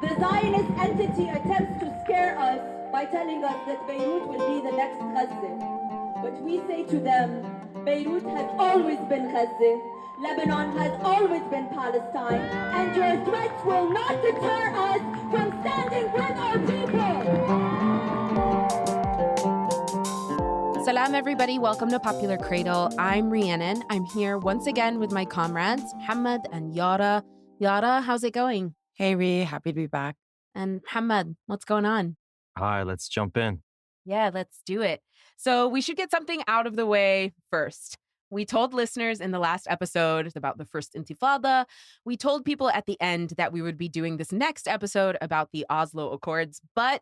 The Zionist entity attempts to scare us by telling us that Beirut will be the next Gaza. But we say to them, Beirut has always been Gaza, Lebanon has always been Palestine, and your threats will not deter us from standing with our people. Salam, everybody. Welcome to Popular Cradle. I'm Rhiannon. I'm here once again with my comrades, Muhammad and Yara. Yara, how's it going? Hey, Rhi, happy to be back. And Muhammad, what's going on? Hi, let's jump in. Yeah, let's do it. So we should get something out of the way first. We told listeners in the last episode about the first Intifada. We told people at the end that we would be doing this next episode about the Oslo Accords, but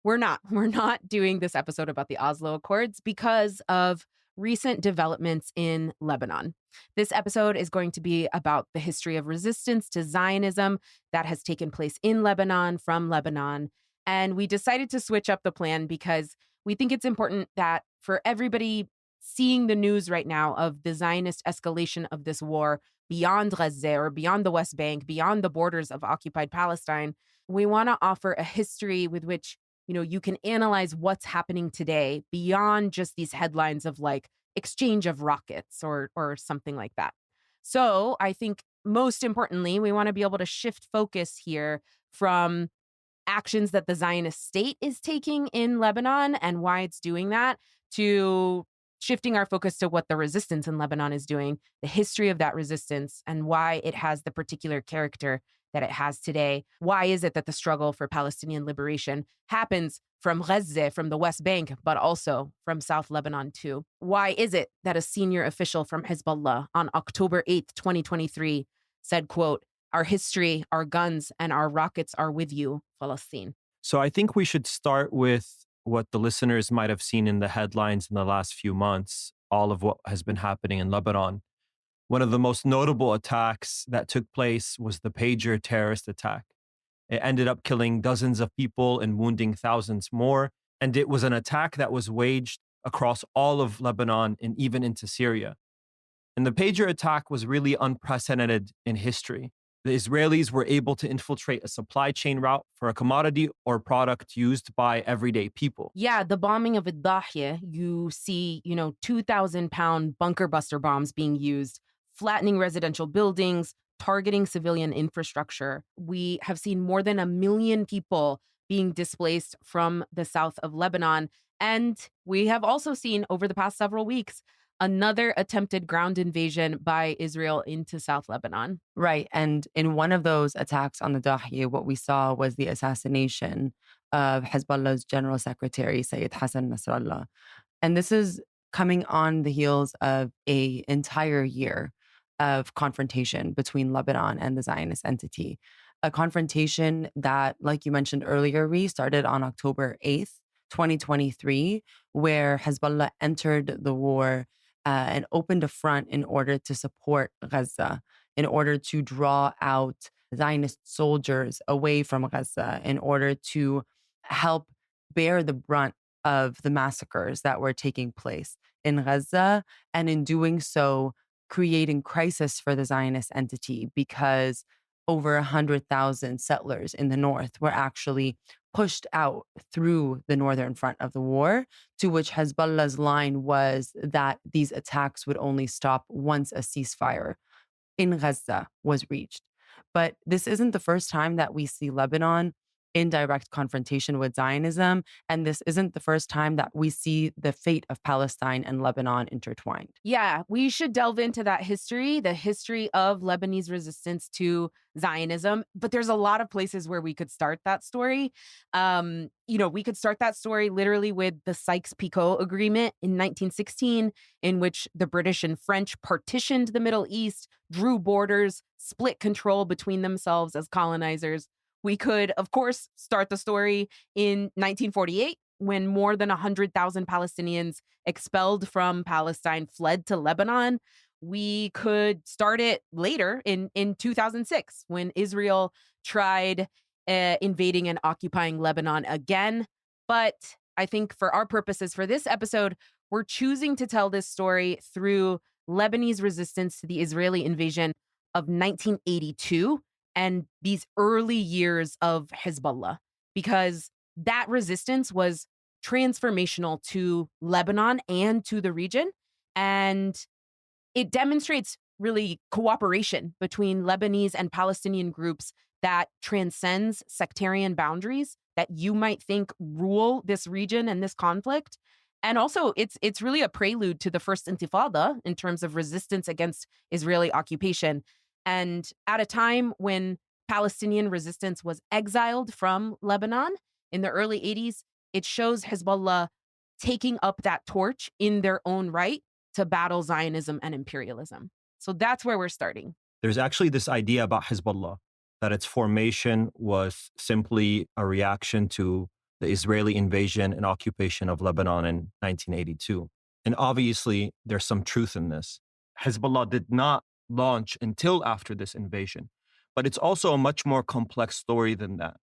we're not. We're not doing this episode about the Oslo Accords because of recent developments in Lebanon. This episode is going to be about the history of resistance to Zionism that has taken place in Lebanon, from Lebanon. And we decided to switch up the plan because we think it's important that for everybody seeing the news right now of the Zionist escalation of this war beyond Gaza or beyond the West Bank, beyond the borders of occupied Palestine, we want to offer a history with which you can analyze what's happening today beyond just these headlines of like exchange of rockets or something like that. So I think most importantly, we want to be able to shift focus here from actions that the Zionist state is taking in Lebanon and why it's doing that to shifting our focus to what the resistance in Lebanon is doing, the history of that resistance, and why it has the particular character that it has today. Why is it that the struggle for Palestinian liberation happens from Gaza, from the West Bank, but also from South Lebanon too? Why is it that a senior official from Hezbollah on October 8th, 2023 said, quote, "Our history, our guns, and our rockets are with you, Palestine"? So I think we should start with what the listeners might have seen in the headlines in the last few months, all of what has been happening in Lebanon. One of the most notable attacks that took place was the pager terrorist attack. It ended up killing dozens of people and wounding thousands more. And it was an attack that was waged across all of Lebanon and even into Syria. And the pager attack was really unprecedented in history. The Israelis were able to infiltrate a supply chain route for a commodity or product used by everyday people. Yeah, the bombing of Idahya, you see, 2,000-pound bunker buster bombs being used, flattening residential buildings, targeting civilian infrastructure. We have seen more than 1 million people being displaced from the south of Lebanon. And we have also seen over the past several weeks another attempted ground invasion by Israel into South Lebanon. Right. And in one of those attacks on the Dahiya, what we saw was the assassination of Hezbollah's General Secretary, Sayyid Hassan Nasrallah. And this is coming on the heels of an entire year of confrontation between Lebanon and the Zionist entity. A confrontation that, like you mentioned earlier, started on October 8th, 2023, where Hezbollah entered the war and opened a front in order to support Gaza, in order to draw out Zionist soldiers away from Gaza, in order to help bear the brunt of the massacres that were taking place in Gaza, and in doing so, creating crisis for the Zionist entity because over 100,000 settlers in the north were actually pushed out through the northern front of the war, to which Hezbollah's line was that these attacks would only stop once a ceasefire in Gaza was reached. But this isn't the first time that we see Lebanon in direct confrontation with Zionism, and this isn't the first time that we see the fate of Palestine and Lebanon intertwined. Yeah, we should delve into that history, the history of Lebanese resistance to Zionism. But there's a lot of places where we could start that story. We could start that story literally with the Sykes-Picot Agreement in 1916, in which the British and French partitioned the Middle East, drew borders, split control between themselves as colonizers. We could, of course, start the story in 1948, when more than 100,000 Palestinians expelled from Palestine fled to Lebanon. We could start it later in 2006, when Israel tried invading and occupying Lebanon again. But I think for our purposes for this episode, we're choosing to tell this story through Lebanese resistance to the Israeli invasion of 1982 and these early years of Hezbollah, because that resistance was transformational to Lebanon and to the region. And it demonstrates really cooperation between Lebanese and Palestinian groups that transcends sectarian boundaries that you might think rule this region and this conflict. And also, it's really a prelude to the first Intifada in terms of resistance against Israeli occupation. And at a time when Palestinian resistance was exiled from Lebanon in the early 80s, it shows Hezbollah taking up that torch in their own right to battle Zionism and imperialism. So that's where we're starting. There's actually this idea about Hezbollah that its formation was simply a reaction to the Israeli invasion and occupation of Lebanon in 1982. And obviously, there's some truth in this. Hezbollah did not launch until after this invasion, but it's also a much more complex story than that.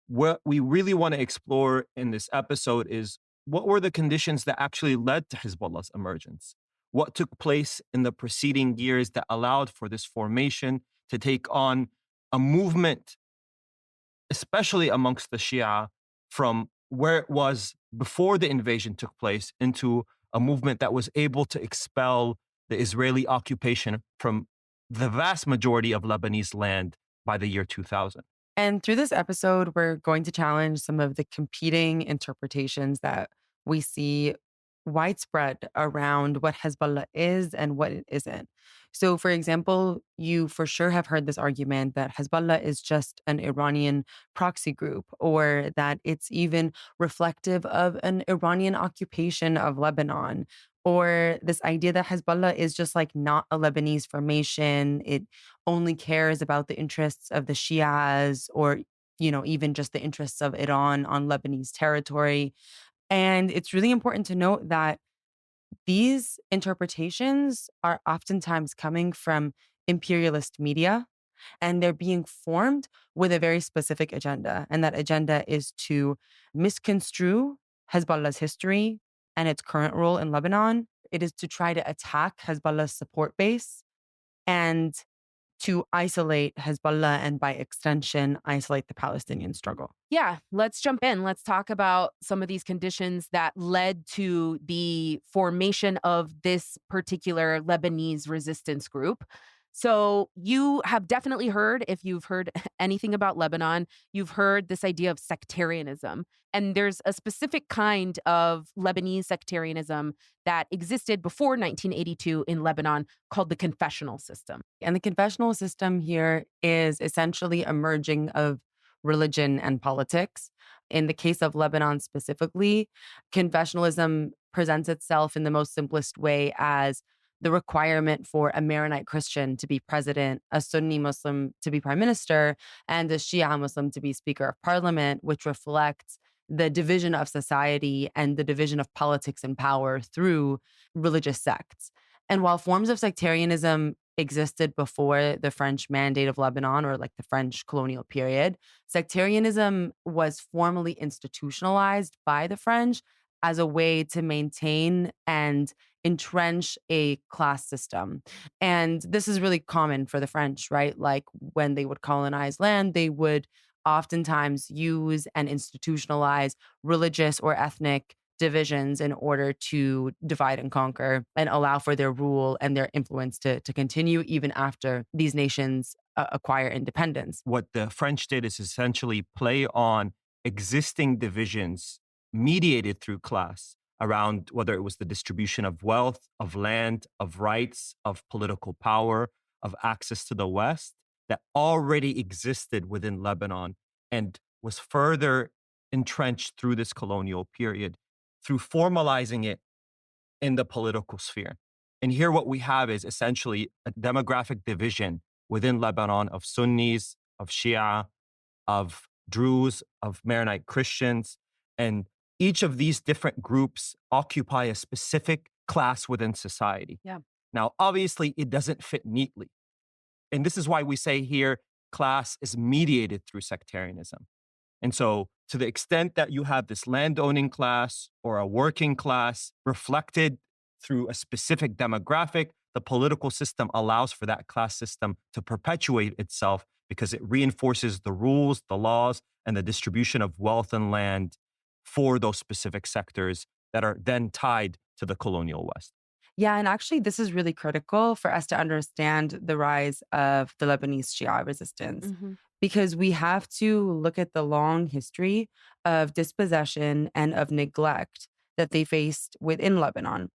What we really want to explore in this episode is what were the conditions that actually led to Hezbollah's emergence? What took place in the preceding years that allowed for this formation to take on a movement, especially amongst the Shia, from where it was before the invasion took place into a movement that was able to expel the Israeli occupation from the vast majority of Lebanese land by the year 2000. And through this episode, we're going to challenge some of the competing interpretations that we see widespread around what Hezbollah is and what it isn't. So, for example, you for sure have heard this argument that Hezbollah is just an Iranian proxy group, or that it's even reflective of an Iranian occupation of Lebanon, or this idea that Hezbollah is just like not a Lebanese formation. It only cares about the interests of the Shias, or, even just the interests of Iran on Lebanese territory. And it's really important to note that these interpretations are oftentimes coming from imperialist media, and they're being formed with a very specific agenda. And that agenda is to misconstrue Hezbollah's history and its current role in Lebanon. It is to try to attack Hezbollah's support base and to isolate Hezbollah and, by extension, isolate the Palestinian struggle. Yeah, let's jump in. Let's talk about some of these conditions that led to the formation of this particular Lebanese resistance group. So you have definitely heard, if you've heard anything about Lebanon, you've heard this idea of sectarianism. And there's a specific kind of Lebanese sectarianism that existed before 1982 in Lebanon called the confessional system. And the confessional system here is essentially a merging of religion and politics. In the case of Lebanon specifically, confessionalism presents itself in the most simplest way as the requirement for a Maronite Christian to be president, a Sunni Muslim to be prime minister, and a Shia Muslim to be speaker of parliament, which reflects the division of society and the division of politics and power through religious sects. And while forms of sectarianism existed before the French Mandate of Lebanon, or like the French colonial period, sectarianism was formally institutionalized by the French as a way to maintain and entrench a class system. And this is really common for the French, right? Like when they would colonize land, they would oftentimes use and institutionalize religious or ethnic divisions in order to divide and conquer and allow for their rule and their influence to continue even after these nations acquire independence. What the French did is essentially play on existing divisions mediated through class around whether it was the distribution of wealth, of land, of rights, of political power, of access to the West that already existed within Lebanon and was further entrenched through this colonial period through formalizing it in the political sphere. And here what we have is essentially a demographic division within Lebanon of Sunnis, of Shia, of Druze, of Maronite Christians. And each of these different groups occupy a specific class within society. Yeah. Now, obviously, it doesn't fit neatly. And this is why we say here, class is mediated through sectarianism. And so to the extent that you have this landowning class or a working class reflected through a specific demographic, the political system allows for that class system to perpetuate itself because it reinforces the rules, the laws, and the distribution of wealth and land for those specific sectors that are then tied to the colonial West. Yeah, and actually, this is really critical for us to understand the rise of the Lebanese Shia resistance, because we have to look at the long history of dispossession and of neglect that they faced within Lebanon.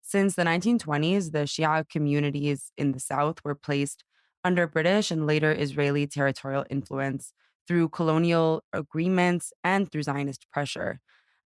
Since the 1920s, the Shia communities in the south were placed under British and later Israeli territorial influence through colonial agreements and through Zionist pressure.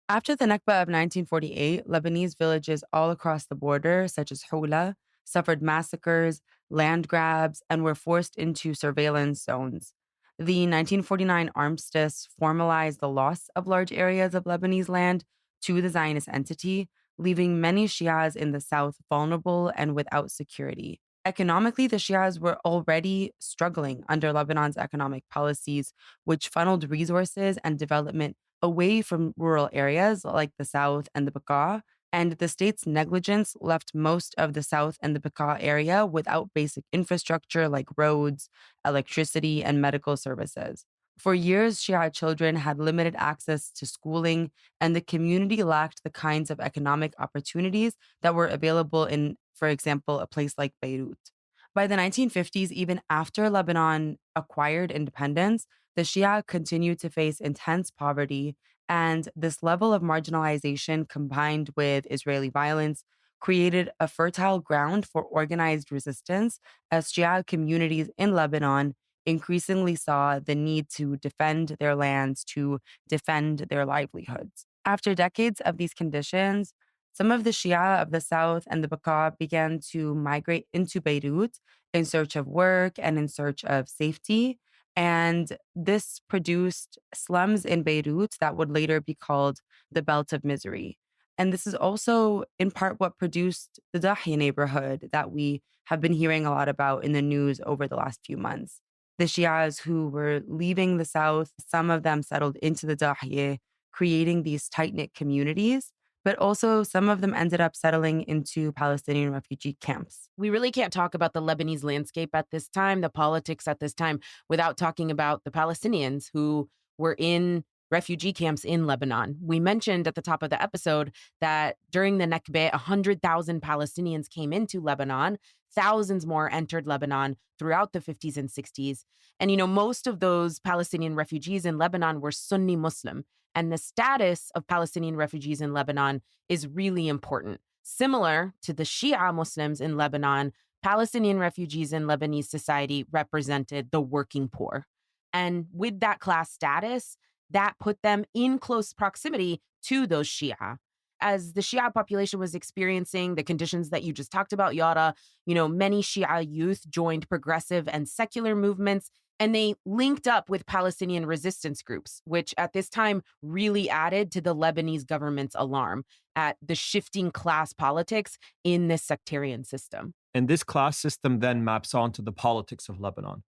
After the Nakba of 1948, Lebanese villages all across the border, such as Houla, suffered massacres, land grabs, and were forced into surveillance zones. The 1949 armistice formalized the loss of large areas of Lebanese land to the Zionist entity, leaving many Shias in the south vulnerable and without security. Economically, the Shias were already struggling under Lebanon's economic policies, which funneled resources and development away from rural areas like the South and the Bekaa, and the state's negligence left most of the South and the Bekaa area without basic infrastructure like roads, electricity, and medical services. For years, Shia children had limited access to schooling, and the community lacked the kinds of economic opportunities that were available in, for example, a place like Beirut. By the 1950s, even after Lebanon acquired independence, the Shia continued to face intense poverty, and this level of marginalization combined with Israeli violence created a fertile ground for organized resistance as Shia communities in Lebanon increasingly saw the need to defend their lands, to defend their livelihoods. After decades of these conditions, some of the Shia of the South and the Bekaa began to migrate into Beirut in search of work and in search of safety. And this produced slums in Beirut that would later be called the Belt of Misery. And this is also in part what produced the Dahi neighborhood that we have been hearing a lot about in the news over the last few months. The Shias who were leaving the South, some of them settled into the Dahi, creating these tight-knit communities, but also some of them ended up settling into Palestinian refugee camps. We really can't talk about the Lebanese landscape at this time, the politics at this time, without talking about the Palestinians who were in refugee camps in Lebanon. We mentioned at the top of the episode that during the Nakba, 100,000 Palestinians came into Lebanon. Thousands more entered Lebanon throughout the 50s and 60s. And, most of those Palestinian refugees in Lebanon were Sunni Muslim. And the status of Palestinian refugees in Lebanon is really important. Similar to the Shia Muslims in Lebanon, Palestinian refugees in Lebanese society represented the working poor. And with that class status, that put them in close proximity to those Shia. As the Shia population was experiencing the conditions that you just talked about, Yara, many Shia youth joined progressive and secular movements, and they linked up with Palestinian resistance groups, which at this time really added to the Lebanese government's alarm at the shifting class politics in this sectarian system. And this class system then maps onto the politics of Lebanon,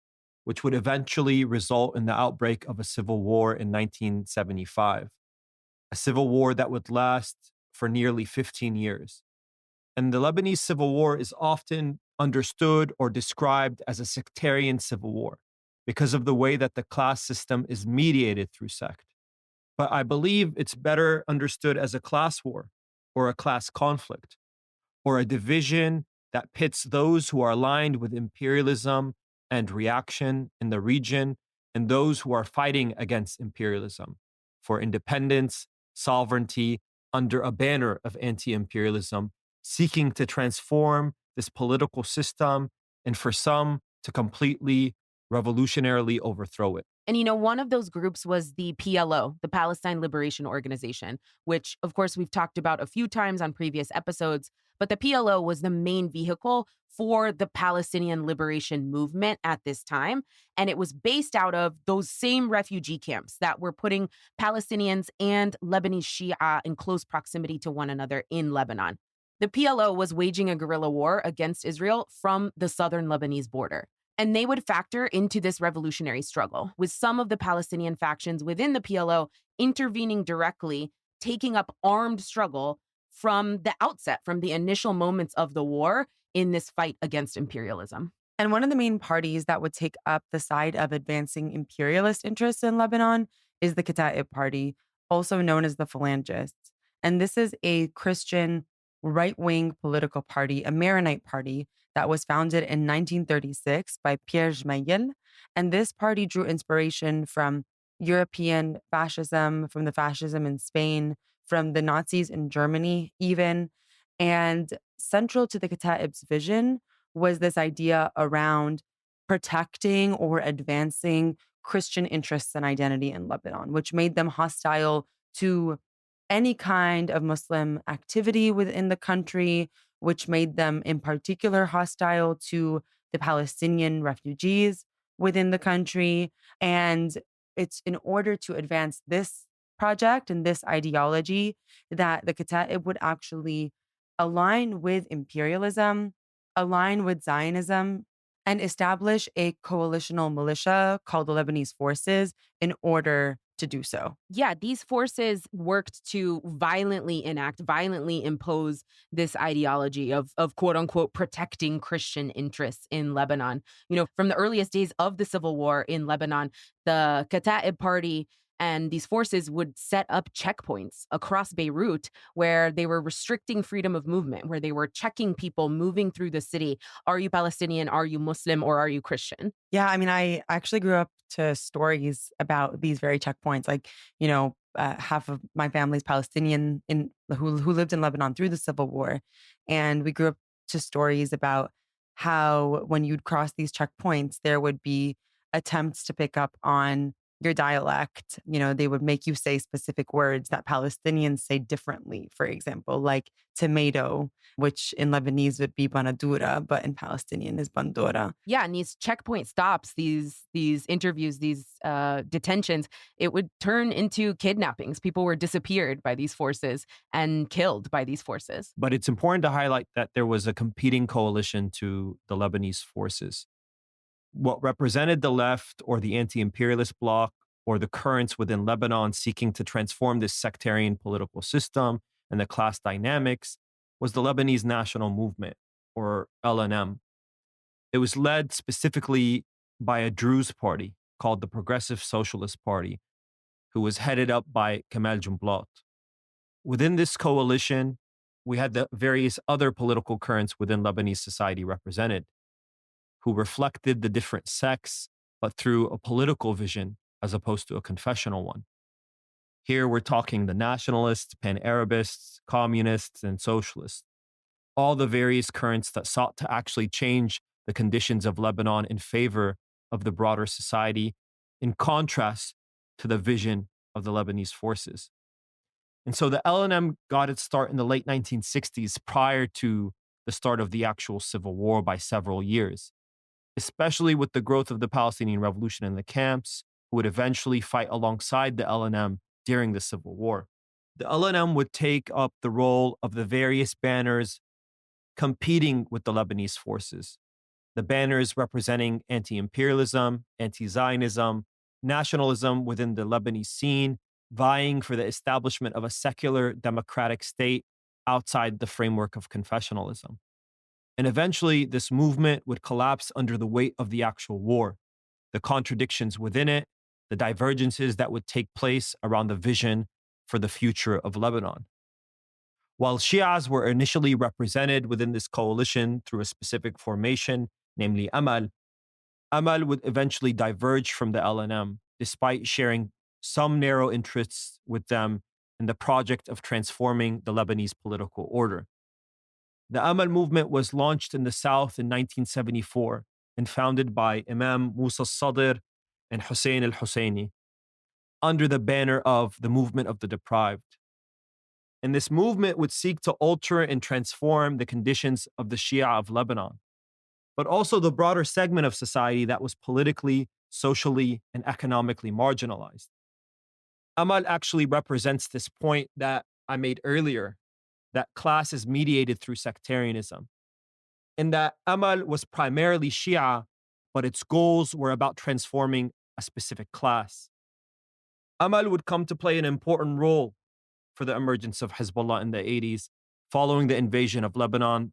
which would eventually result in the outbreak of a civil war in 1975, a civil war that would last for nearly 15 years. And the Lebanese civil war is often understood or described as a sectarian civil war because of the way that the class system is mediated through sect. But I believe it's better understood as a class war or a class conflict or a division that pits those who are aligned with imperialism and reaction in the region and those who are fighting against imperialism for independence, sovereignty, under a banner of anti-imperialism, seeking to transform this political system and for some to completely revolutionarily overthrow it. And, one of those groups was the PLO, the Palestine Liberation Organization, which, of course, we've talked about a few times on previous episodes. But the PLO was the main vehicle for the Palestinian liberation movement at this time. And it was based out of those same refugee camps that were putting Palestinians and Lebanese Shia in close proximity to one another in Lebanon. The PLO was waging a guerrilla war against Israel from the southern Lebanese border. And they would factor into this revolutionary struggle, with some of the Palestinian factions within the PLO intervening directly, taking up armed struggle from the outset, from the initial moments of the war in this fight against imperialism. And one of the main parties that would take up the side of advancing imperialist interests in Lebanon is the Kata'ib Party, also known as the Phalangists. And this is a Christian right wing political party, a Maronite party that was founded in 1936 by Pierre Gemayel. And this party drew inspiration from European fascism, from the fascism in Spain, from the Nazis in Germany, even. And central to the Kata'ib's vision was this idea around protecting or advancing Christian interests and identity in Lebanon, which made them hostile to any kind of Muslim activity within the country, which made them in particular hostile to the Palestinian refugees within the country. And it's in order to advance this project and this ideology that the Kata'ib would actually align with imperialism, align with Zionism, and establish a coalitional militia called the Lebanese Forces in order to do so. Yeah, these forces worked to violently enact, violently impose this ideology of quote unquote protecting Christian interests in Lebanon. From the earliest days of the civil war in Lebanon, the Kata'ib party and these forces would set up checkpoints across Beirut where they were restricting freedom of movement, where they were checking people moving through the city. Are you Palestinian? Are you Muslim? Or are you Christian? Yeah, I mean, I actually grew up to stories about these very checkpoints. Like, half of my family's Palestinian who lived in Lebanon through the civil war, and we grew up to stories about how when you'd cross these checkpoints, there would be attempts to pick up on your dialect. They would make you say specific words that Palestinians say differently. For example, like tomato, which in Lebanese would be banadura, but in Palestinian is bandora. Yeah, and these checkpoint stops, these interviews, these detentions, it would turn into kidnappings. People were disappeared by these forces and killed by these forces. But it's important to highlight that there was a competing coalition to the Lebanese forces. What represented the left or the anti-imperialist bloc or the currents within Lebanon seeking to transform this sectarian political system and the class dynamics was the Lebanese National Movement, or LNM. It was led specifically by a Druze party called the Progressive Socialist Party, who was headed up by Kemal Jumblat. Within this coalition, we had the various other political currents within Lebanese society represented, who reflected the different sects, but through a political vision as opposed to a confessional one. Here we're talking the nationalists, pan-Arabists, communists, and socialists, all the various currents that sought to actually change the conditions of Lebanon in favor of the broader society, in contrast to the vision of the Lebanese forces. And so the LNM got its start in the late 1960s, prior to the start of the actual civil war by several years, especially with the growth of the Palestinian Revolution in the camps, who would eventually fight alongside the LNM during the civil war. The LNM would take up the role of the various banners competing with the Lebanese forces. The banners representing anti-imperialism, anti-Zionism, nationalism within the Lebanese scene, vying for the establishment of a secular democratic state outside the framework of confessionalism. And eventually, this movement would collapse under the weight of the actual war, the contradictions within it, the divergences that would take place around the vision for the future of Lebanon. While Shias were initially represented within this coalition through a specific formation, namely Amal, Amal would eventually diverge from the LNM, despite sharing some narrow interests with them in the project of transforming the Lebanese political order. The Amal movement was launched in the South in 1974 and founded by Imam Musa Sadr and Hussein al-Husseini under the banner of the Movement of the Deprived. And this movement would seek to alter and transform the conditions of the Shia of Lebanon, but also the broader segment of society that was politically, socially, and economically marginalized. Amal actually represents this point that I made earlier, that class is mediated through sectarianism, and that Amal was primarily Shia, but its goals were about transforming a specific class. Amal would come to play an important role for the emergence of Hezbollah in the 80s, following the invasion of Lebanon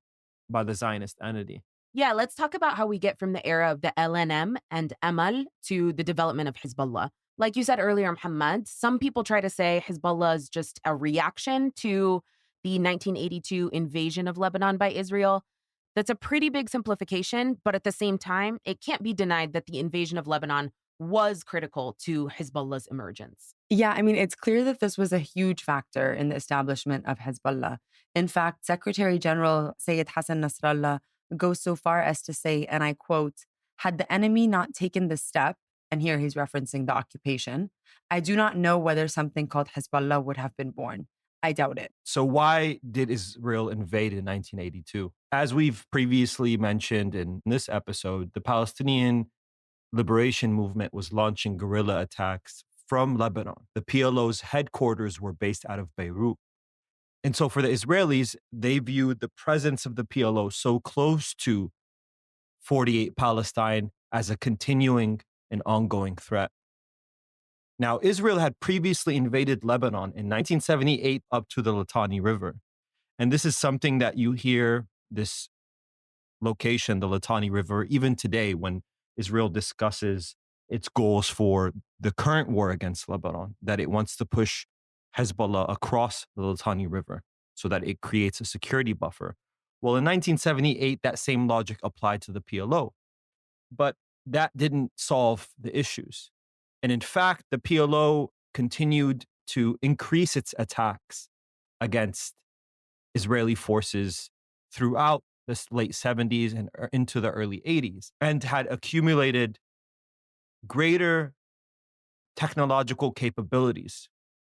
by the Zionist entity. Yeah, let's talk about how we get from the era of the LNM and Amal to the development of Hezbollah. Like you said earlier, Muhammad, some people try to say Hezbollah is just a reaction to the 1982 invasion of Lebanon by Israel. That's a pretty big simplification, but at the same time, it can't be denied that the invasion of Lebanon was critical to Hezbollah's emergence. Yeah, I mean, it's clear that this was a huge factor in the establishment of Hezbollah. In fact, Secretary General Sayyid Hassan Nasrallah goes so far as to say, and I quote, had the enemy not taken this step, and here he's referencing the occupation, I do not know whether something called Hezbollah would have been born. I doubt it. So why did Israel invade in 1982? As we've previously mentioned in this episode, the Palestinian liberation movement was launching guerrilla attacks from Lebanon. The PLO's headquarters were based out of Beirut. And so for the Israelis, they viewed the presence of the PLO so close to 48 Palestine as a continuing and ongoing threat. Now, Israel had previously invaded Lebanon in 1978 up to the Litani River. And this is something that you hear, this location, the Litani River, even today when Israel discusses its goals for the current war against Lebanon, that it wants to push Hezbollah across the Litani River so that it creates a security buffer. Well, in 1978, that same logic applied to the PLO, but that didn't solve the issues. And in fact, the PLO continued to increase its attacks against Israeli forces throughout the late 70s and into the early 80s, and had accumulated greater technological capabilities.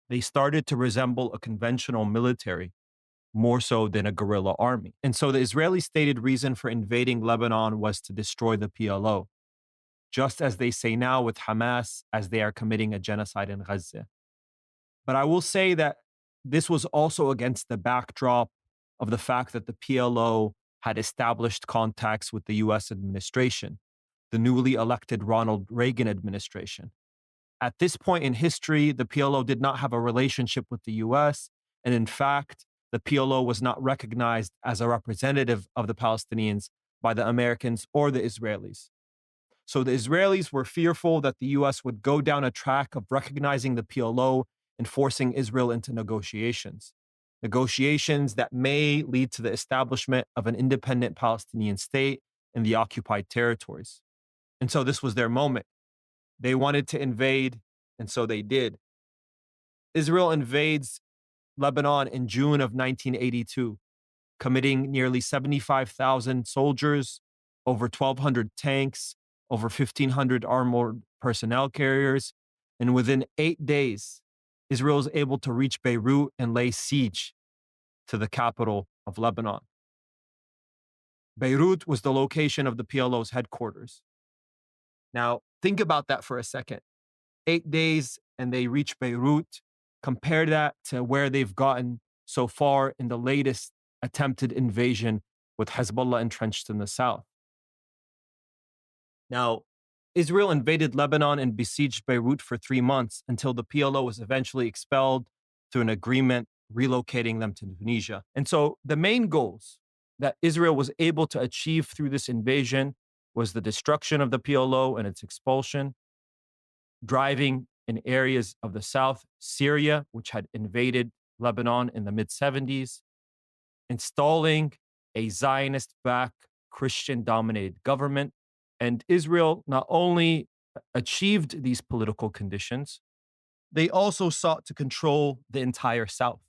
They started to resemble a conventional military more so than a guerrilla army. And so the Israeli stated reason for invading Lebanon was to destroy the PLO, just as they say now with Hamas as they are committing a genocide in Gaza. But I will say that this was also against the backdrop of the fact that the PLO had established contacts with the US administration, the newly elected Ronald Reagan administration. At this point in history, the PLO did not have a relationship with the US, and in fact, the PLO was not recognized as a representative of the Palestinians by the Americans or the Israelis. So the Israelis were fearful that the US would go down a track of recognizing the PLO and forcing Israel into negotiations that may lead to the establishment of an independent Palestinian state in the occupied territories. And so this was their moment. They wanted to invade, and so they did. Israel invades Lebanon in June of 1982, committing nearly 75,000 soldiers, over 1,200 tanks, over 1,500 armored personnel carriers, and within 8 days, Israel is able to reach Beirut and lay siege to the capital of Lebanon. Beirut was the location of the PLO's headquarters. Now, think about that for a second. 8 days and they reach Beirut. Compare that to where they've gotten so far in the latest attempted invasion with Hezbollah entrenched in the south. Now, Israel invaded Lebanon and besieged Beirut for 3 months until the PLO was eventually expelled through an agreement relocating them to Tunisia. And so the main goals that Israel was able to achieve through this invasion was the destruction of the PLO and its expulsion, driving in areas of the south, Syria, which had invaded Lebanon in the mid-70s, installing a Zionist-backed Christian-dominated government. And Israel not only achieved these political conditions, they also sought to control the entire south,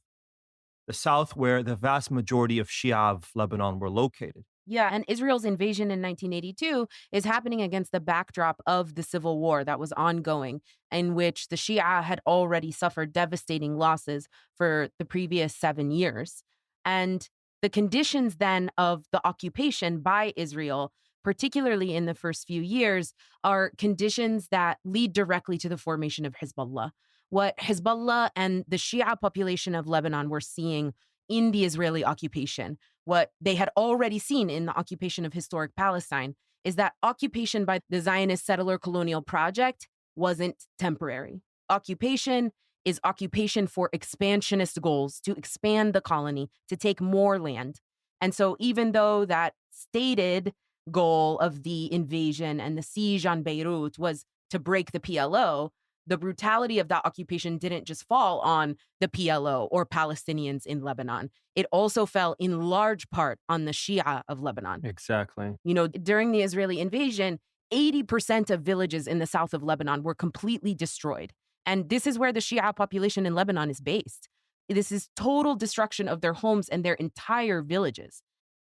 the south where the vast majority of Shia of Lebanon were located. Yeah, and Israel's invasion in 1982 is happening against the backdrop of the civil war that was ongoing, in which the Shia had already suffered devastating losses for the previous 7 years. And the conditions then of the occupation by Israel, particularly in the first few years, are conditions that lead directly to the formation of Hezbollah. What Hezbollah and the Shia population of Lebanon were seeing in the Israeli occupation, what they had already seen in the occupation of historic Palestine, is that occupation by the Zionist settler colonial project wasn't temporary. Occupation is occupation for expansionist goals, to expand the colony, to take more land. And so even though that stated goal of the invasion and the siege on Beirut was to break the PLO, the brutality of that occupation didn't just fall on the PLO or Palestinians in Lebanon. It also fell in large part on the Shia of Lebanon. Exactly. During the Israeli invasion, 80% of villages in the south of Lebanon were completely destroyed. And this is where the Shia population in Lebanon is based. This is total destruction of their homes and their entire villages.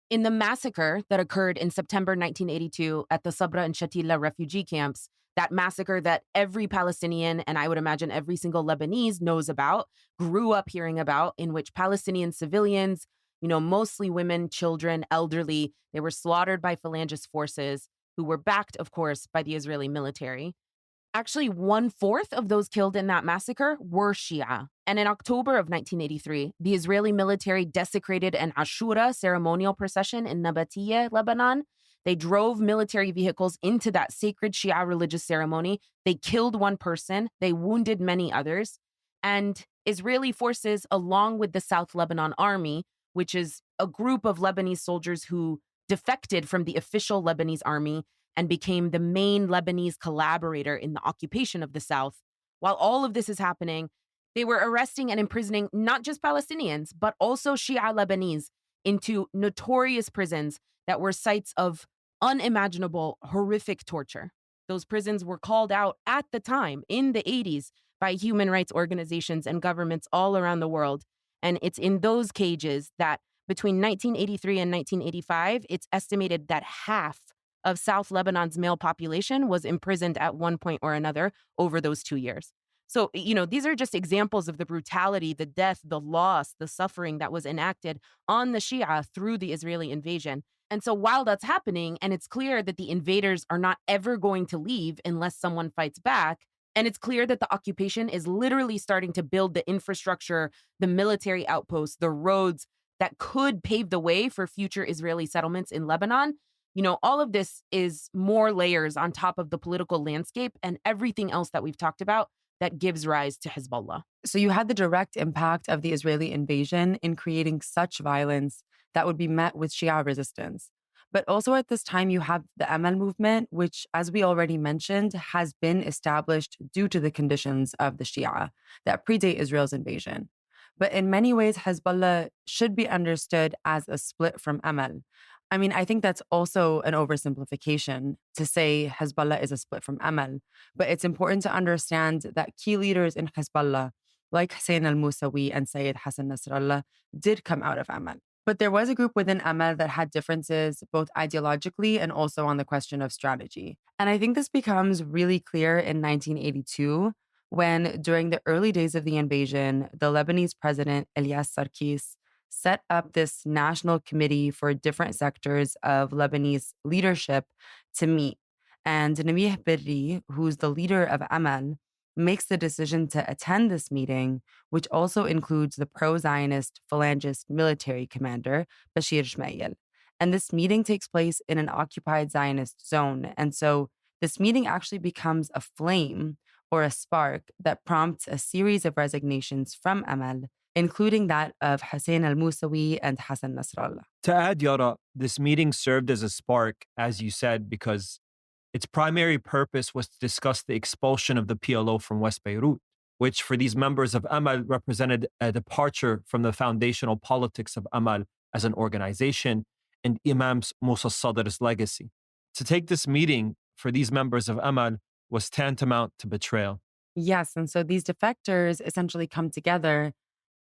In the massacre that occurred in September 1982 at the Sabra and Shatila refugee camps, that massacre that every Palestinian, and I would imagine every single Lebanese knows about, grew up hearing about, in which Palestinian civilians, mostly women, children, elderly, they were slaughtered by Phalangist forces who were backed, of course, by the Israeli military. Actually, 1/4 of those killed in that massacre were Shia. And in October of 1983, the Israeli military desecrated an Ashura ceremonial procession in Nabatiyeh, Lebanon. They drove military vehicles into that sacred Shia religious ceremony. They killed one person. They wounded many others. And Israeli forces, along with the South Lebanon Army, which is a group of Lebanese soldiers who defected from the official Lebanese army and became the main Lebanese collaborator in the occupation of the South. While all of this is happening, they were arresting and imprisoning not just Palestinians, but also Shia Lebanese into notorious prisons that were sites of unimaginable, horrific torture. Those prisons were called out at the time, in the 80s, by human rights organizations and governments all around the world. And it's in those cages that between 1983 and 1985, it's estimated that half of South Lebanon's male population was imprisoned at one point or another over those 2 years. So, these are just examples of the brutality, the death, the loss, the suffering that was enacted on the Shia through the Israeli invasion. And so while that's happening, and it's clear that the invaders are not ever going to leave unless someone fights back, and it's clear that the occupation is literally starting to build the infrastructure, the military outposts, the roads that could pave the way for future Israeli settlements in Lebanon, all of this is more layers on top of the political landscape and everything else that we've talked about that gives rise to Hezbollah. So you had the direct impact of the Israeli invasion in creating such violence that would be met with Shia resistance. But also at this time, you have the Amal movement, which, as we already mentioned, has been established due to the conditions of the Shia that predate Israel's invasion. But in many ways, Hezbollah should be understood as a split from Amal. I mean, I think that's also an oversimplification to say Hezbollah is a split from Amal. But it's important to understand that key leaders in Hezbollah, like Hussein al-Musawi and Sayyid Hassan Nasrallah, did come out of Amal. But there was a group within Amal that had differences both ideologically and also on the question of strategy. And I think this becomes really clear in 1982 when, during the early days of the invasion, the Lebanese president, Elias Sarkis, set up this national committee for different sectors of Lebanese leadership to meet. And Namih Berri, who's the leader of Amal, makes the decision to attend this meeting, which also includes the pro-Zionist Phalangist military commander, Bashir Shmail. And this meeting takes place in an occupied Zionist zone. And so this meeting actually becomes a flame or a spark that prompts a series of resignations from Amal, including that of Hussein al-Musawi and Hassan Nasrallah. To add, Yara, this meeting served as a spark, as you said, because its primary purpose was to discuss the expulsion of the PLO from West Beirut, which for these members of Amal represented a departure from the foundational politics of Amal as an organization and Imam Musa Sadr's legacy. To take this meeting for these members of Amal was tantamount to betrayal. Yes, and so these defectors essentially come together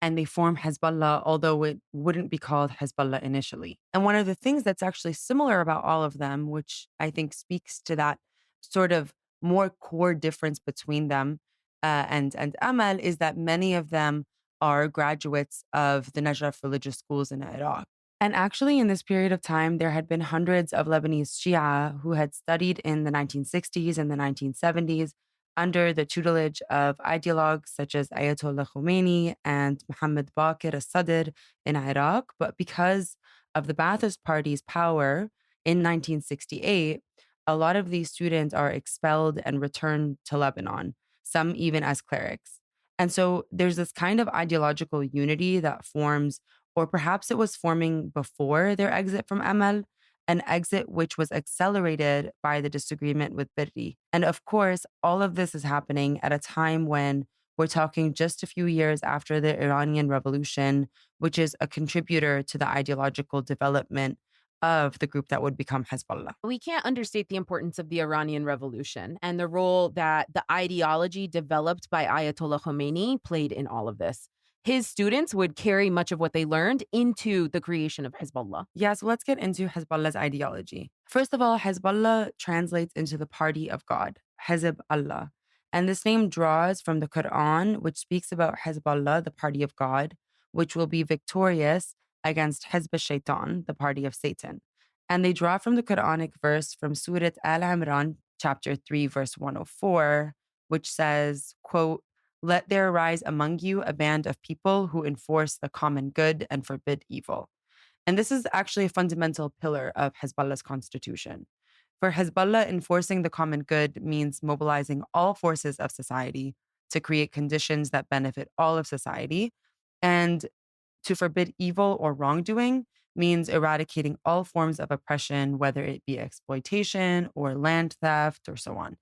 and they form Hezbollah, although it wouldn't be called Hezbollah initially. And one of the things that's actually similar about all of them, which I think speaks to that sort of more core difference between them and Amal, is that many of them are graduates of the Najaf religious schools in Iraq. And actually, in this period of time, there had been hundreds of Lebanese Shia who had studied in the 1960s and the 1970s under the tutelage of ideologues such as Ayatollah Khomeini and Mohammed Baqir al-Sadr in Iraq. But because of the Ba'athist Party's power in 1968, a lot of these students are expelled and returned to Lebanon, some even as clerics. And so there's this kind of ideological unity that forms, or perhaps it was forming before their exit from Amal. an exit which was accelerated by the disagreement with Birri. And of course, all of this is happening at a time when we're talking just a few years after the Iranian Revolution, which is a contributor to the ideological development of the group that would become Hezbollah. We can't understate the importance of the Iranian Revolution and the role that the ideology developed by Ayatollah Khomeini played in all of this. His students would carry much of what they learned into the creation of Hezbollah. Yeah, so let's get into Hezbollah's ideology. First of all, Hezbollah translates into the party of God, Hezb Allah. And this name draws from the Quran, which speaks about Hezbollah, the party of God, which will be victorious against Hezb Shaitan, the party of Satan. And they draw from the Quranic verse from Surah Al-Imran, chapter 3, verse 104, which says, quote, "Let there arise among you a band of people who enforce the common good and forbid evil." And this is actually a fundamental pillar of Hezbollah's constitution. For Hezbollah, enforcing the common good means mobilizing all forces of society to create conditions that benefit all of society. And to forbid evil or wrongdoing means eradicating all forms of oppression, whether it be exploitation or land theft or so on.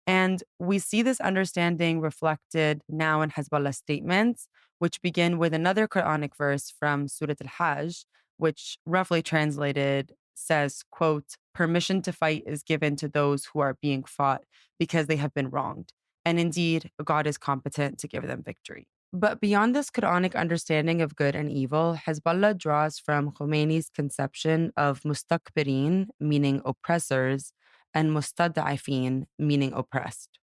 And we see this understanding reflected now in Hezbollah's statements, which begin with another Quranic verse from Surah Al-Hajj, which roughly translated says, quote, "Permission to fight is given to those who are being fought because they have been wronged. And indeed, God is competent to give them victory." But beyond this Quranic understanding of good and evil, Hezbollah draws from Khomeini's conception of mustakbirin, meaning oppressors, and mustad'afin, meaning oppressed.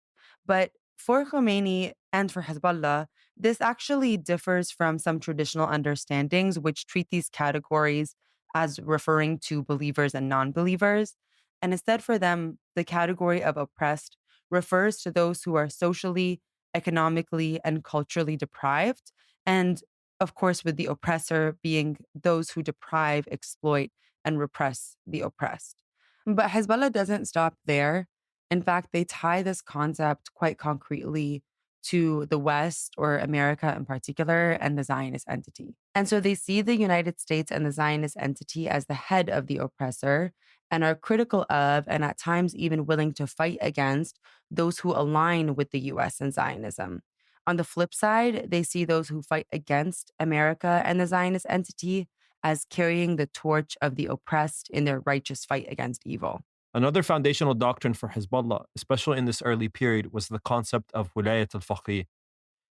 But for Khomeini and for Hezbollah, this actually differs from some traditional understandings which treat these categories as referring to believers and non-believers. And instead for them, the category of oppressed refers to those who are socially, economically, and culturally deprived. And of course, with the oppressor being those who deprive, exploit, and repress the oppressed. But Hezbollah doesn't stop there. In fact, they tie this concept quite concretely to the West, or America in particular, and the Zionist entity. And so they see the United States and the Zionist entity as the head of the oppressor and are critical of, and at times even willing to fight against, those who align with the US and Zionism. On the flip side, they see those who fight against America and the Zionist entity as carrying the torch of the oppressed in their righteous fight against evil. Another foundational doctrine for Hezbollah, especially in this early period, was the concept of wilayat al-faqih,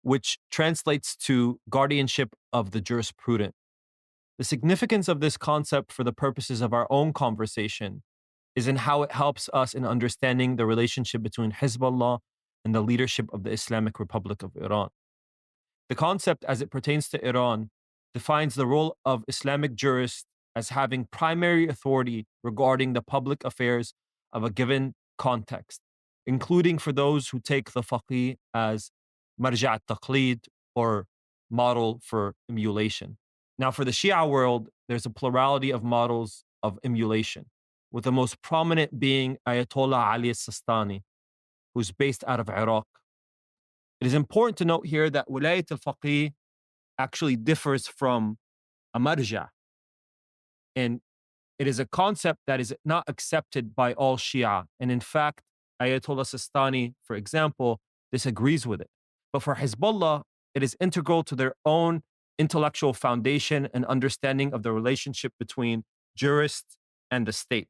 which translates to guardianship of the jurisprudent. The significance of this concept for the purposes of our own conversation is in how it helps us in understanding the relationship between Hezbollah and the leadership of the Islamic Republic of Iran. The concept, as it pertains to Iran, defines the role of Islamic jurists as having primary authority regarding the public affairs of a given context, including for those who take the faqih as marja' al-taqlid, or model for emulation. Now, for the Shia world, there's a plurality of models of emulation, with the most prominent being Ayatollah Ali al-Sistani, who's based out of Iraq. It is important to note here that wilayat al-faqih actually differs from a marja', and it is a concept that is not accepted by all Shia. And in fact, Ayatollah Sistani, for example, disagrees with it. But for Hezbollah, it is integral to their own intellectual foundation and understanding of the relationship between jurists and the state.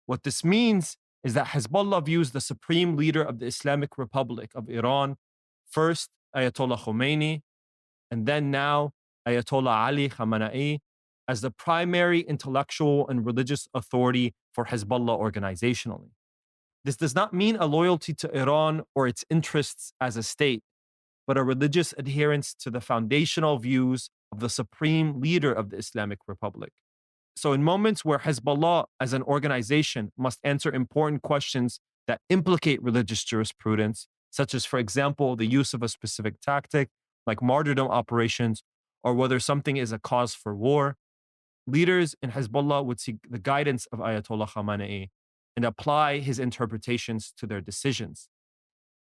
What this means is that Hezbollah views the supreme leader of the Islamic Republic of Iran, first Ayatollah Khomeini, and then now Ayatollah Ali Khamenei, as the primary intellectual and religious authority for Hezbollah organizationally. This does not mean a loyalty to Iran or its interests as a state, but a religious adherence to the foundational views of the supreme leader of the Islamic Republic. So in moments where Hezbollah as an organization must answer important questions that implicate religious jurisprudence, such as, for example, the use of a specific tactic, like martyrdom operations, or whether something is a cause for war, leaders in Hezbollah would seek the guidance of Ayatollah Khamenei and apply his interpretations to their decisions.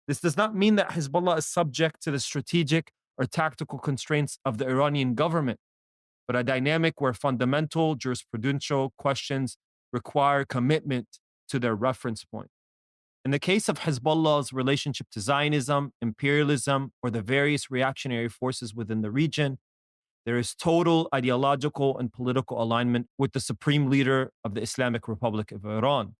This does not mean that Hezbollah is subject to the strategic or tactical constraints of the Iranian government, but a dynamic where fundamental jurisprudential questions require commitment to their reference point. In the case of Hezbollah's relationship to Zionism, imperialism, or the various reactionary forces within the region, there is total ideological and political alignment with the supreme leader of the Islamic Republic of Iran,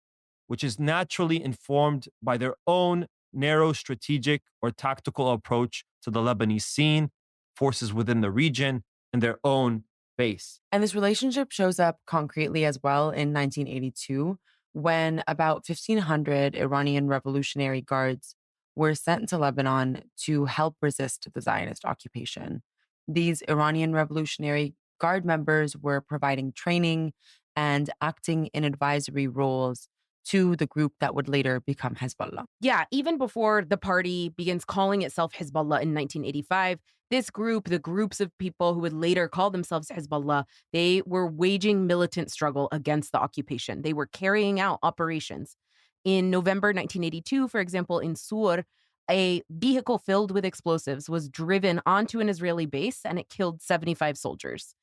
which is naturally informed by their own narrow strategic or tactical approach to the Lebanese scene, forces within the region, and their own base. And this relationship shows up concretely as well in 1982, when about 1,500 Iranian Revolutionary Guards were sent to Lebanon to help resist the Zionist occupation. These Iranian Revolutionary Guard members were providing training and acting in advisory roles to the group that would later become Hezbollah. Yeah, even before the party begins calling itself Hezbollah in 1985, this group, the groups of people who would later call themselves Hezbollah, they were waging militant struggle against the occupation. They were carrying out operations. In November 1982, for example, in Sur, a vehicle filled with explosives was driven onto an Israeli base and it killed 75 soldiers.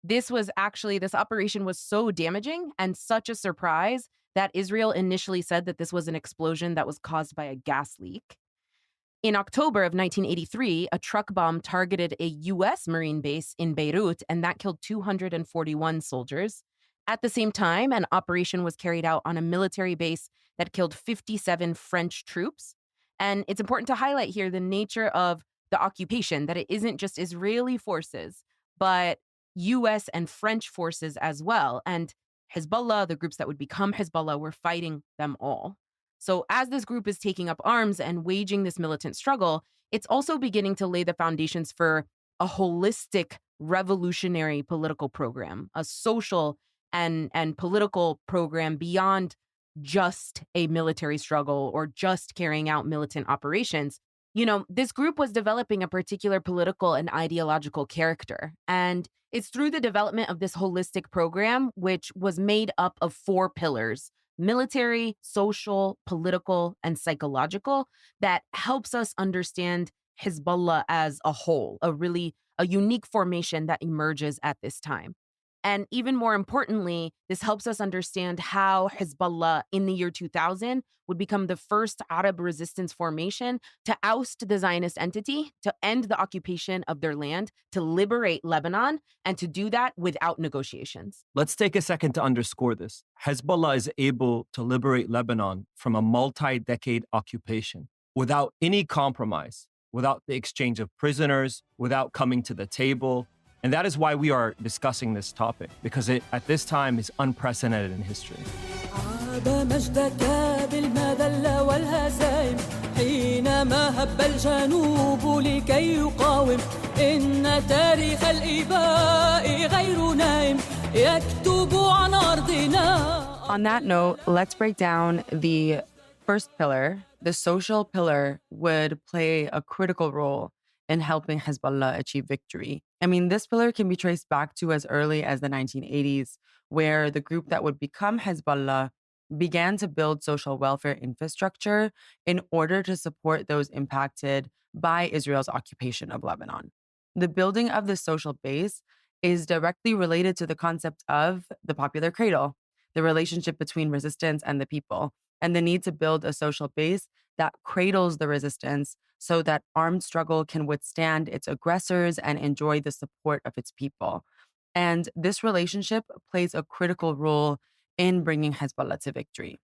This operation was so damaging and such a surprise that Israel initially said that this was an explosion that was caused by a gas leak. In October of 1983, a truck bomb targeted a U.S. Marine base in Beirut, and that killed 241 soldiers. At the same time, an operation was carried out on a military base that killed 57 French troops. And it's important to highlight here the nature of the occupation, that it isn't just Israeli forces, but U.S. and French forces as well. And Hezbollah, the groups that would become Hezbollah, were fighting them all. So as this group is taking up arms and waging this militant struggle, it's also beginning to lay the foundations for a holistic revolutionary political program, a social and political program beyond just a military struggle or just carrying out militant operations. You know, this group was developing a particular political and ideological character. And it's through the development of this holistic program, which was made up of 4 pillars: military, social, political, and psychological, that helps us understand Hezbollah as a whole, a unique formation that emerges at this time. And even more importantly, this helps us understand how Hezbollah in the year 2000 would become the first Arab resistance formation to oust the Zionist entity, to end the occupation of their land, to liberate Lebanon, and to do that without negotiations. Let's take a second to underscore this. Hezbollah is able to liberate Lebanon from a multi-decade occupation without any compromise, without the exchange of prisoners, without coming to the table. And that is why we are discussing this topic, because it, at this time, is unprecedented in history. حينما هب الجنوب لكي يقاوم إن تاريخ الإباء غير نائم يكتب عن أرضنا. On that note, let's break down the first pillar. The social pillar would play a critical role in helping Hezbollah achieve victory. I mean, this pillar can be traced back to as early as the 1980s, where the group that would become Hezbollah began to build social welfare infrastructure in order to support those impacted by Israel's occupation of Lebanon. The building of the social base is directly related to the concept of the popular cradle, the relationship between resistance and the people, and the need to build a social base that cradles the resistance so that armed struggle can withstand its aggressors and enjoy the support of its people. And this relationship plays a critical role in bringing Hezbollah to victory.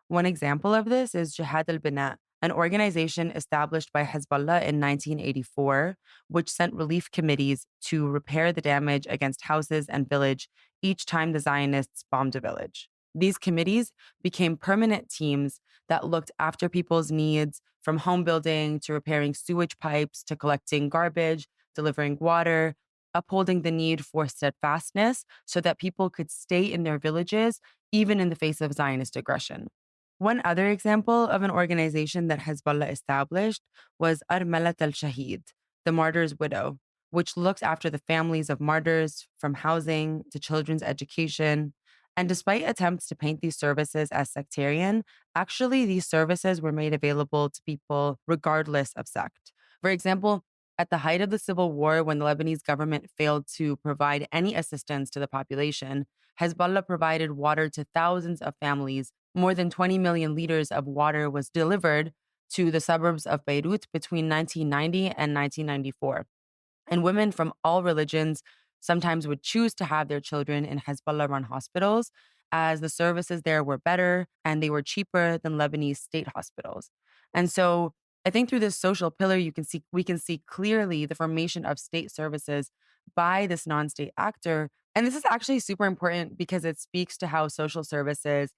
One example of this is Jihad al-Bina, an organization established by Hezbollah in 1984, which sent relief committees to repair the damage against houses and village each time the Zionists bombed a village. These committees became permanent teams that looked after people's needs, from home building to repairing sewage pipes to collecting garbage, delivering water, upholding the need for steadfastness so that people could stay in their villages even in the face of Zionist aggression. One other example of an organization that Hezbollah established was Armalat al-Shahid, the martyr's widow, which looks after the families of martyrs, from housing to children's education. And despite attempts to paint these services as sectarian, actually these services were made available to people regardless of sect. For example, at the height of the civil war, when the Lebanese government failed to provide any assistance to the population, Hezbollah provided water to thousands of families. More than 20 million liters of water was delivered to the suburbs of Beirut between 1990 and 1994. And women from all religions sometimes would choose to have their children in Hezbollah-run hospitals as the services there were better and they were cheaper than Lebanese state hospitals. And so I think through this social pillar, we can see clearly the formation of state services by this non-state actor. And this is actually super important because it speaks to how social services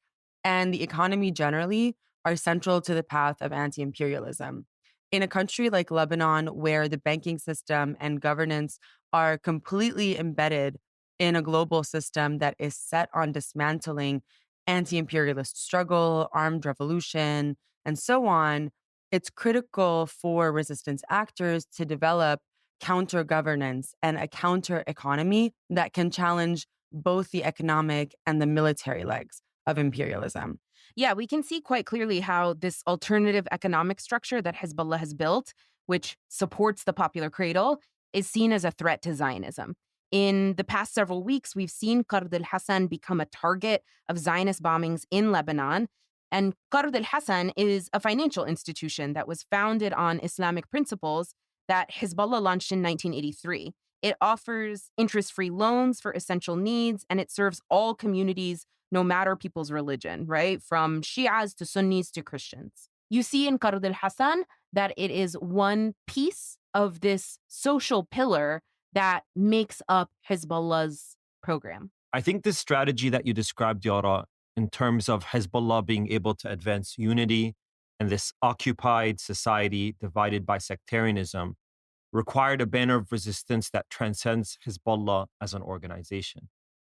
and the economy generally are central to the path of anti-imperialism. In a country like Lebanon, where the banking system and governance are completely embedded in a global system that is set on dismantling anti-imperialist struggle, armed revolution, and so on, it's critical for resistance actors to develop counter governance and a counter economy that can challenge both the economic and the military legs of imperialism. Yeah, we can see quite clearly how this alternative economic structure that Hezbollah has built, which supports the popular cradle, is seen as a threat to Zionism. In the past several weeks, we've seen Qard al-Hassan become a target of Zionist bombings in Lebanon. And Qard al-Hassan is a financial institution that was founded on Islamic principles that Hezbollah launched in 1983. It offers interest-free loans for essential needs, and it serves all communities, no matter people's religion, right? From Shias to Sunnis to Christians. You see in Qard al-Hassan that it is one piece of this social pillar that makes up Hezbollah's program. I think this strategy that you described, Yara, in terms of Hezbollah being able to advance unity and this occupied society divided by sectarianism, required a banner of resistance that transcends Hezbollah as an organization.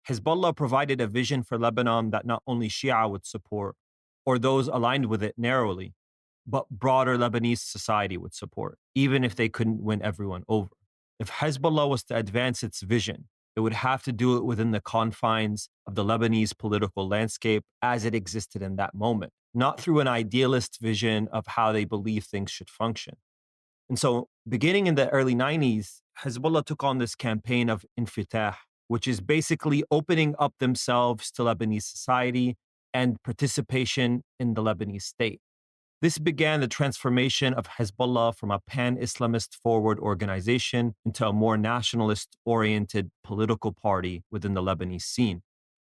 Hezbollah provided a vision for Lebanon that not only Shia would support, or those aligned with it narrowly, but broader Lebanese society would support, even if they couldn't win everyone over. If Hezbollah was to advance its vision, it would have to do it within the confines of the Lebanese political landscape as it existed in that moment, not through an idealist vision of how they believe things should function. And so, beginning in the early 90s, Hezbollah took on this campaign of infitah, which is basically opening up themselves to Lebanese society and participation in the Lebanese state. This began the transformation of Hezbollah from a pan-Islamist forward organization into a more nationalist-oriented political party within the Lebanese scene.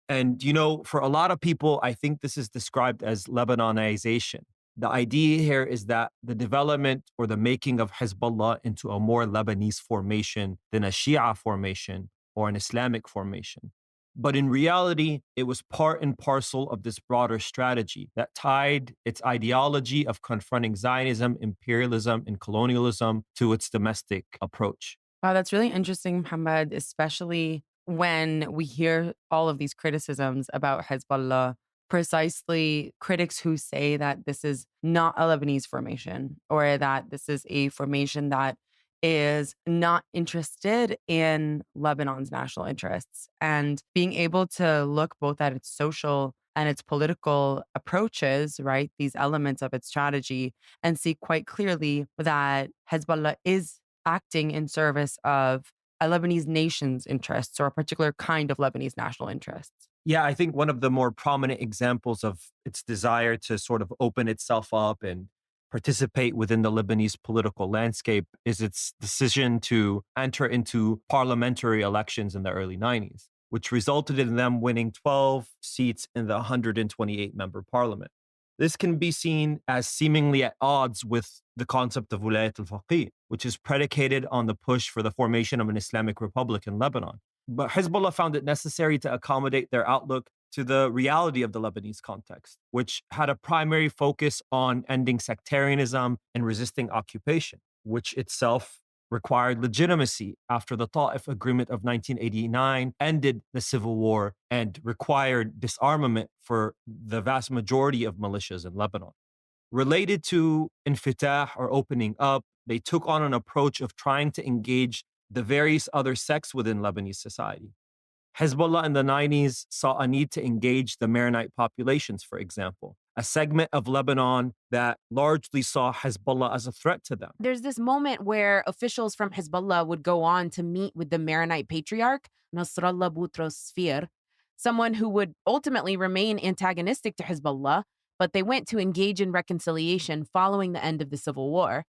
And, for a lot of people, I think this is described as Lebanonization. The idea here is that the development or the making of Hezbollah into a more Lebanese formation than a Shia formation or an Islamic formation. But in reality, it was part and parcel of this broader strategy that tied its ideology of confronting Zionism, imperialism, and colonialism to its domestic approach. Wow, that's really interesting, Muhammad, especially when we hear all of these criticisms about Hezbollah, precisely critics who say that this is not a Lebanese formation or that this is a formation that is not interested in Lebanon's national interests, and being able to look both at its social and its political approaches, right? These elements of its strategy, and see quite clearly that Hezbollah is acting in service of a Lebanese nation's interests or a particular kind of Lebanese national interests. Yeah, I think one of the more prominent examples of its desire to sort of open itself up and participate within the Lebanese political landscape is its decision to enter into parliamentary elections in the early 90s, which resulted in them winning 12 seats in the 128-member parliament. This can be seen as seemingly at odds with the concept of Wilayat al-Faqih, which is predicated on the push for the formation of an Islamic Republic in Lebanon. But Hezbollah found it necessary to accommodate their outlook to the reality of the Lebanese context, which had a primary focus on ending sectarianism and resisting occupation, which itself required legitimacy after the Ta'if Agreement of 1989 ended the civil war and required disarmament for the vast majority of militias in Lebanon. Related to infitah or opening up, they took on an approach of trying to engage the various other sects within Lebanese society. Hezbollah in the 90s saw a need to engage the Maronite populations, for example, a segment of Lebanon that largely saw Hezbollah as a threat to them. There's this moment where officials from Hezbollah would go on to meet with the Maronite patriarch, Nasrallah Boutros Sfir, someone who would ultimately remain antagonistic to Hezbollah, but they went to engage in reconciliation following the end of the civil war.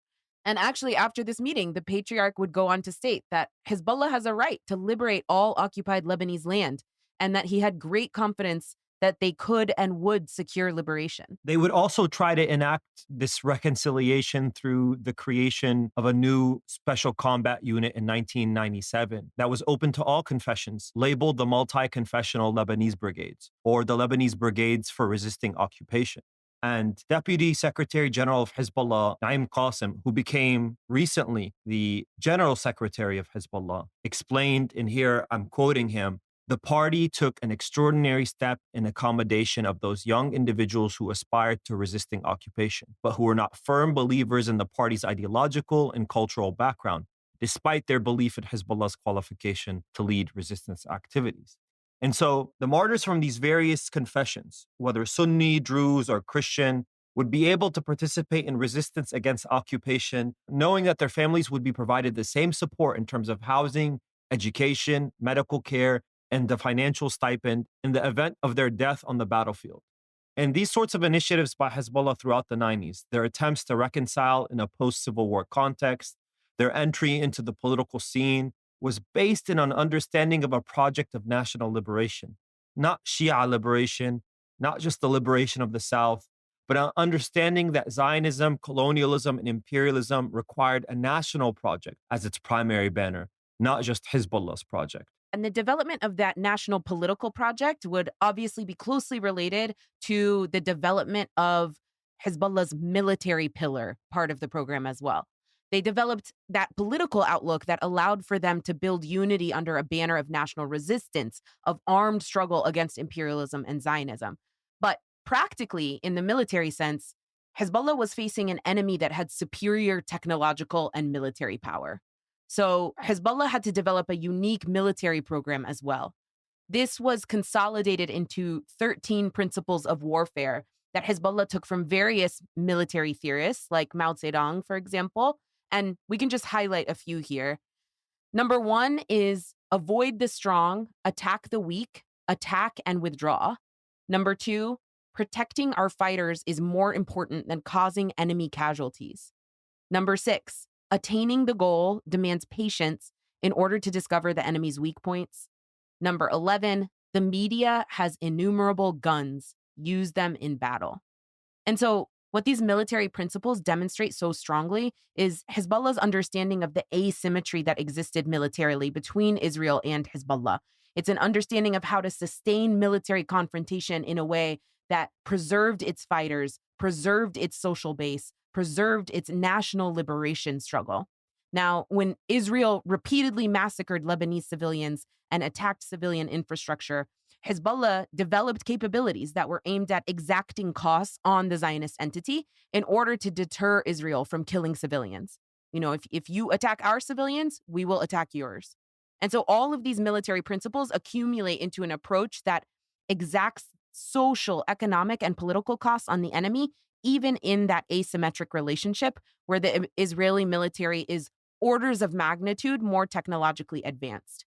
And actually, after this meeting, the patriarch would go on to state that Hezbollah has a right to liberate all occupied Lebanese land, and that he had great confidence that they could and would secure liberation. They would also try to enact this reconciliation through the creation of a new special combat unit in 1997 that was open to all confessions, labeled the Multi-Confessional Lebanese Brigades, or the Lebanese Brigades for Resisting Occupation. And Deputy Secretary General of Hezbollah, Naim Qasim, who became recently the General Secretary of Hezbollah, explained, and here I'm quoting him, the party took an extraordinary step in accommodation of those young individuals who aspired to resisting occupation, but who were not firm believers in the party's ideological and cultural background, despite their belief in Hezbollah's qualification to lead resistance activities. And so the martyrs from these various confessions, whether Sunni, Druze, or Christian, would be able to participate in resistance against occupation, knowing that their families would be provided the same support in terms of housing, education, medical care, and the financial stipend in the event of their death on the battlefield. And these sorts of initiatives by Hezbollah throughout the 90s, their attempts to reconcile in a post-Civil War context, their entry into the political scene, was based in an understanding of a project of national liberation, not Shia liberation, not just the liberation of the South, but an understanding that Zionism, colonialism, and imperialism required a national project as its primary banner, not just Hezbollah's project. And the development of that national political project would obviously be closely related to the development of Hezbollah's military pillar, part of the program as well. They developed that political outlook that allowed for them to build unity under a banner of national resistance, of armed struggle against imperialism and Zionism. But practically, in the military sense, Hezbollah was facing an enemy that had superior technological and military power. So Hezbollah had to develop a unique military program as well. This was consolidated into 13 principles of warfare that Hezbollah took from various military theorists, like Mao Zedong, for example. And we can just highlight a few here. Number one is avoid the strong, attack the weak, attack and withdraw. Number two, protecting our fighters is more important than causing enemy casualties. Number six, attaining the goal demands patience in order to discover the enemy's weak points. Number 11, the media has innumerable guns. Use them in battle. And so what these military principles demonstrate so strongly is Hezbollah's understanding of the asymmetry that existed militarily between Israel and Hezbollah. It's an understanding of how to sustain military confrontation in a way that preserved its fighters, preserved its social base, preserved its national liberation struggle. Now, when Israel repeatedly massacred Lebanese civilians and attacked civilian infrastructure, Hezbollah developed capabilities that were aimed at exacting costs on the Zionist entity in order to deter Israel from killing civilians. You know, if you attack our civilians, we will attack yours. And so all of these military principles accumulate into an approach that exacts social, economic, and political costs on the enemy, even in that asymmetric relationship where the Israeli military is orders of magnitude more technologically advanced.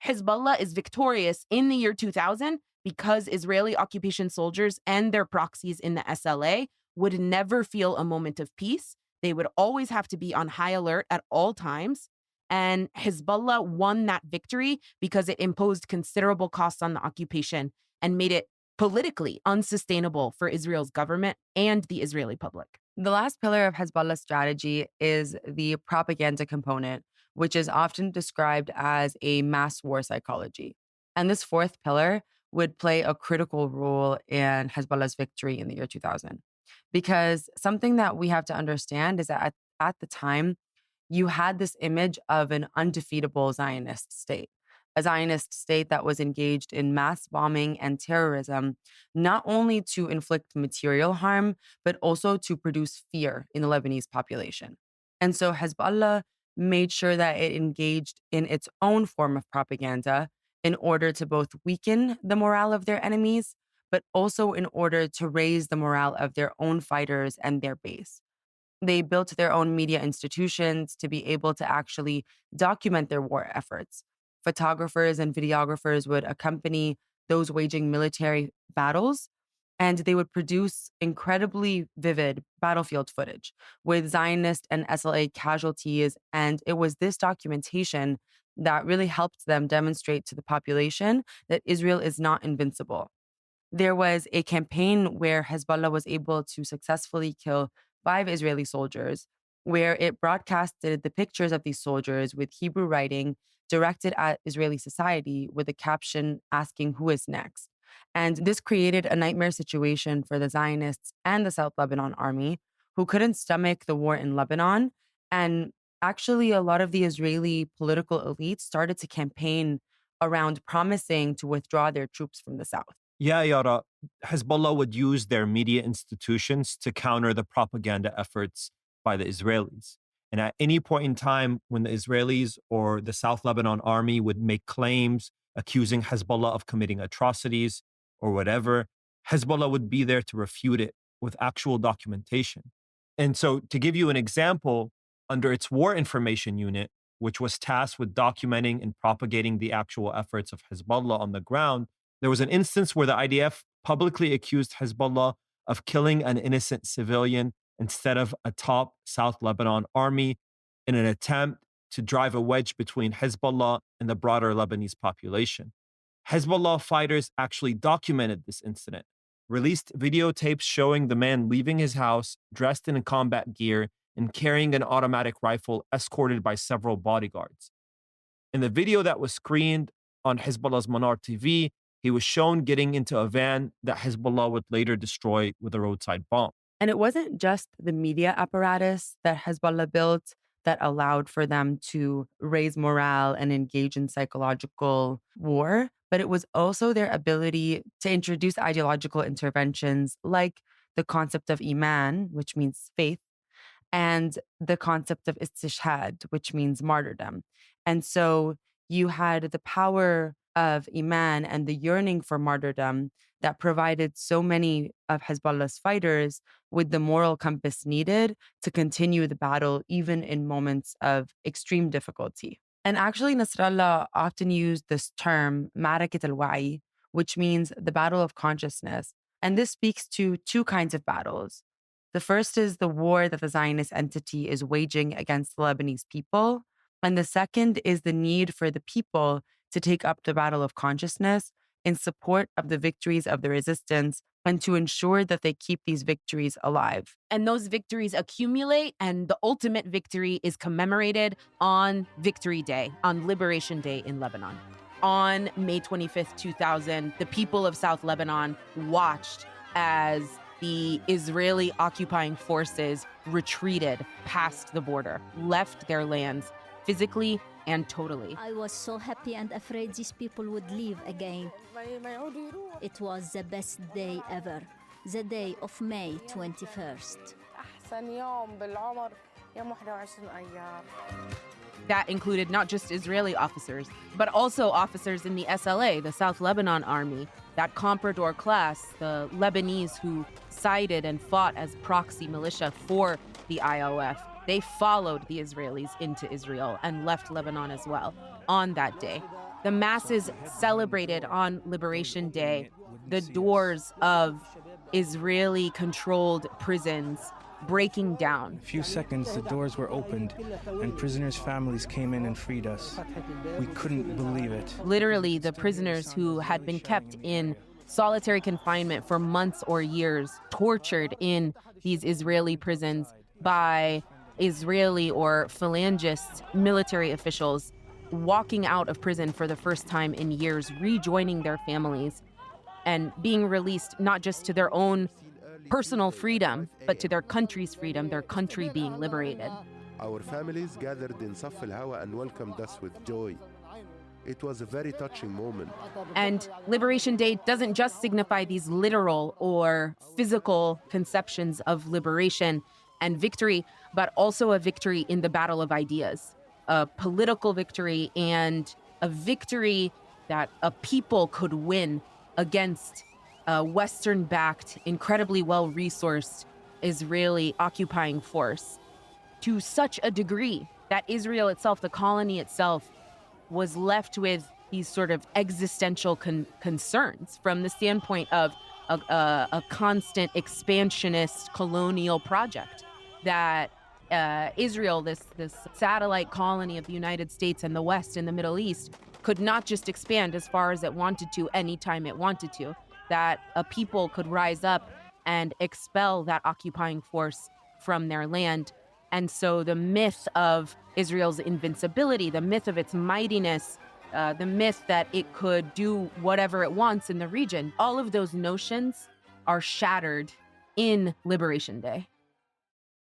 Hezbollah is victorious in the year 2000 because Israeli occupation soldiers and their proxies in the SLA would never feel a moment of peace. They would always have to be on high alert at all times. And Hezbollah won that victory because it imposed considerable costs on the occupation and made it politically unsustainable for Israel's government and the Israeli public. The last pillar of Hezbollah's strategy is the propaganda component, which is often described as a mass war psychology. And this fourth pillar would play a critical role in Hezbollah's victory in the year 2000. Because something that we have to understand is that at the time, you had this image of an undefeatable Zionist state, a Zionist state that was engaged in mass bombing and terrorism, not only to inflict material harm, but also to produce fear in the Lebanese population. And so Hezbollah made sure that it engaged in its own form of propaganda in order to both weaken the morale of their enemies, but also in order to raise the morale of their own fighters and their base. They built their own media institutions to be able to actually document their war efforts. Photographers and videographers would accompany those waging military battles. And they would produce incredibly vivid battlefield footage with Zionist and SLA casualties. And it was this documentation that really helped them demonstrate to the population that Israel is not invincible. There was a campaign where Hezbollah was able to successfully kill 5 Israeli soldiers, where it broadcasted the pictures of these soldiers with Hebrew writing directed at Israeli society with a caption asking who is next. And this created a nightmare situation for the Zionists and the South Lebanon army, who couldn't stomach the war in Lebanon. And actually, a lot of the Israeli political elites started to campaign around promising to withdraw their troops from the south. Yeah, Yara, Hezbollah would use their media institutions to counter the propaganda efforts by the Israelis. And at any point in time when the Israelis or the South Lebanon army would make claims accusing Hezbollah of committing atrocities or whatever, Hezbollah would be there to refute it with actual documentation. And so, to give you an example, under its War Information Unit, which was tasked with documenting and propagating the actual efforts of Hezbollah on the ground, there was an instance where the IDF publicly accused Hezbollah of killing an innocent civilian instead of a top South Lebanon army in an attempt to drive a wedge between Hezbollah and the broader Lebanese population. Hezbollah fighters actually documented this incident, released videotapes showing the man leaving his house dressed in combat gear and carrying an automatic rifle escorted by several bodyguards. In the video that was screened on Hezbollah's Manar TV, he was shown getting into a van that Hezbollah would later destroy with a roadside bomb. And it wasn't just the media apparatus that Hezbollah built that allowed for them to raise morale and engage in psychological war, but it was also their ability to introduce ideological interventions like the concept of iman, which means faith, and the concept of istishhad, which means martyrdom. And so you had the power of iman and the yearning for martyrdom that provided so many of Hezbollah's fighters with the moral compass needed to continue the battle, even in moments of extreme difficulty. And actually, Nasrallah often used this term, Ma'arakat al-Wa'i, which means the battle of consciousness. And this speaks to 2 kinds of battles. The first is the war that the Zionist entity is waging against the Lebanese people. And the second is the need for the people to take up the battle of consciousness in support of the victories of the resistance and to ensure that they keep these victories alive. And those victories accumulate, and the ultimate victory is commemorated on Victory Day, on Liberation Day in Lebanon. On May 25th, 2000, the people of South Lebanon watched as the Israeli occupying forces retreated past the border, left their lands physically and totally. I was so happy and afraid these people would leave again. It was the best day ever, the day of May 21st. That included not just Israeli officers, but also officers in the SLA, the South Lebanon Army, that Comprador class, the Lebanese who sided and fought as proxy militia for the IOF. They followed the Israelis into Israel and left Lebanon as well on that day. The masses celebrated on Liberation Day the doors of Israeli-controlled prisons breaking down. In a few seconds, the doors were opened and prisoners' families came in and freed us. We couldn't believe it. Literally, the prisoners who had been kept in solitary confinement for months or years, tortured in these Israeli prisons by Israeli or phalangist military officials, walking out of prison for the first time in years, rejoining their families and being released not just to their own personal freedom, but to their country's freedom, their country being liberated. Our families gathered in Saf al-Hawa and welcomed us with joy. It was a very touching moment. And Liberation Day doesn't just signify these literal or physical conceptions of liberation and victory, but also a victory in the battle of ideas, a political victory and a victory that a people could win against a Western-backed, incredibly well-resourced Israeli occupying force to such a degree that Israel itself, the colony itself, was left with these sort of existential concerns from the standpoint of a constant expansionist colonial project that Israel, this satellite colony of the United States and the West in the Middle East, could not just expand as far as it wanted to anytime it wanted to, that a people could rise up and expel that occupying force from their land. And so the myth of Israel's invincibility, the myth of its mightiness, the myth that it could do whatever it wants in the region, all of those notions are shattered in Liberation Day.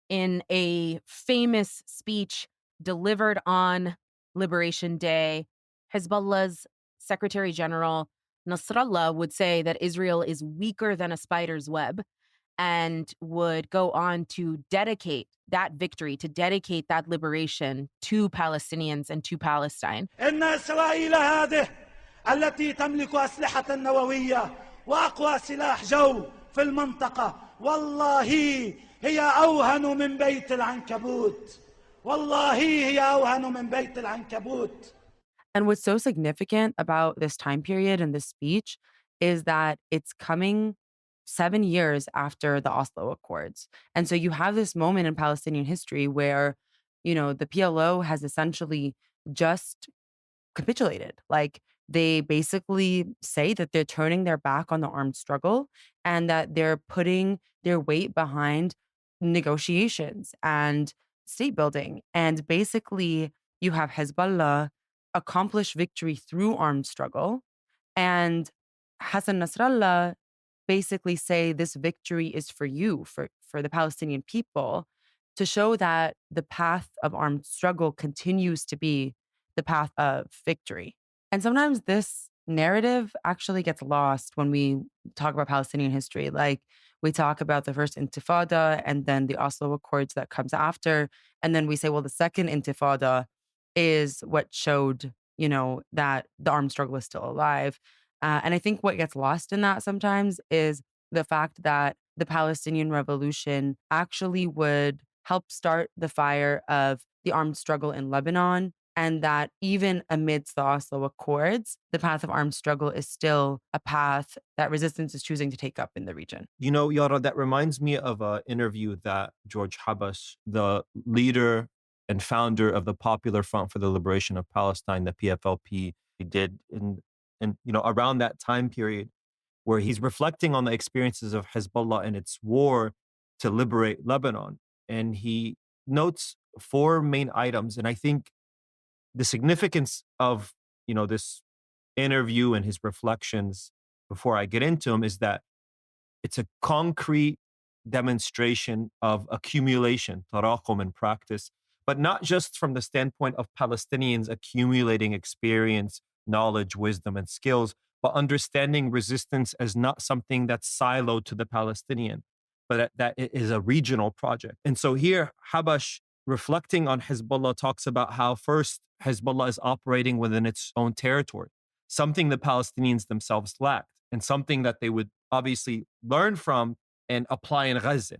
In a famous speech delivered on Liberation Day, Hezbollah's Secretary General Nasrallah would say that Israel is weaker than a spider's web, and would go on to dedicate that victory, to dedicate that liberation to Palestinians and to Palestine. إن إسرائيل هذه التي تملك أسلحة نووية وأقوى سلاح جو في المنطقة والله هي أوهن من بيت العنكبوت والله هي أوهن من بيت العنكبوت. And what's so significant about this time period and this speech is that it's coming 7 years after the Oslo Accords. And so you have this moment in Palestinian history where, the PLO has essentially just capitulated. Like, they basically say that they're turning their back on the armed struggle and that they're putting their weight behind negotiations and state building. And basically, you have Hezbollah accomplish victory through armed struggle, and Hassan Nasrallah basically say this victory is for you, for the Palestinian people, to show that the path of armed struggle continues to be the path of victory. And sometimes this narrative actually gets lost when we talk about Palestinian history. Like, we talk about the first Intifada and then the Oslo Accords that comes after. And then we say, well, the second Intifada is what showed, that the armed struggle is still alive. And I think what gets lost in that sometimes is the fact that the Palestinian Revolution actually would help start the fire of the armed struggle in Lebanon, and that even amidst the Oslo Accords, the path of armed struggle is still a path that resistance is choosing to take up in the region. Yara, that reminds me of an interview that George Habash, the leader and founder of the Popular Front for the Liberation of Palestine, the PFLP, did in around that time period, where he's reflecting on the experiences of Hezbollah and its war to liberate Lebanon. And he notes 4 main items. And I think the significance of, this interview and his reflections, before I get into them, is that it's a concrete demonstration of accumulation, tarakum in practice, but not just from the standpoint of Palestinians accumulating experience, knowledge, wisdom, and skills, but understanding resistance as not something that's siloed to the Palestinian, but that it is a regional project. And so here, Habash, reflecting on Hezbollah, talks about how first Hezbollah is operating within its own territory, something the Palestinians themselves lacked, and something that they would obviously learn from and apply in Gaza.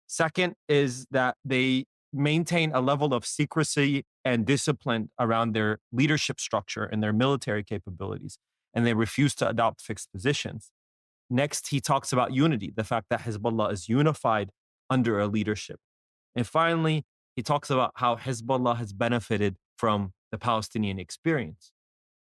Second is that they maintain a level of secrecy and discipline around their leadership structure and their military capabilities, and they refuse to adopt fixed positions. Next, he talks about unity, the fact that Hezbollah is unified under a leadership. And finally, he talks about how Hezbollah has benefited from the Palestinian experience.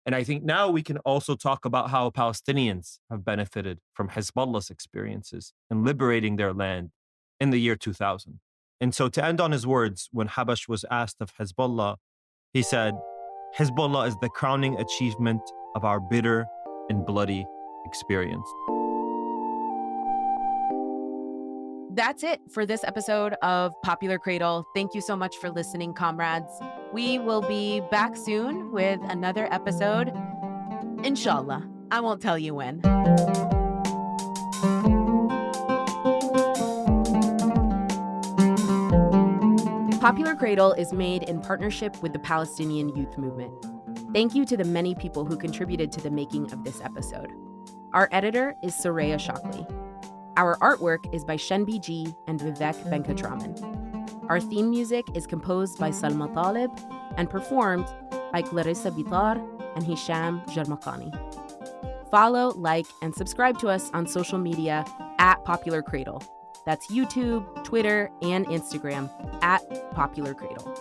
And I think now we can also talk about how Palestinians have benefited from Hezbollah's experiences in liberating their land in the year 2000. And so to end on his words, when Habash was asked of Hezbollah, he said, Hezbollah is the crowning achievement of our bitter and bloody experience. That's it for this episode of Popular Cradle. Thank you so much for listening, comrades. We will be back soon with another episode. Inshallah. I won't tell you when. Popular Cradle is made in partnership with the Palestinian Youth Movement. Thank you to the many people who contributed to the making of this episode. Our editor is Soraya Shockley. Our artwork is by Shenbi G and Vivek Venkatraman. Our theme music is composed by Salma Talib and performed by Clarissa Bitar and Hisham Jarmakani. Follow, like, and subscribe to us on social media at Popular Cradle. That's YouTube, Twitter, and Instagram at Popular Cradle.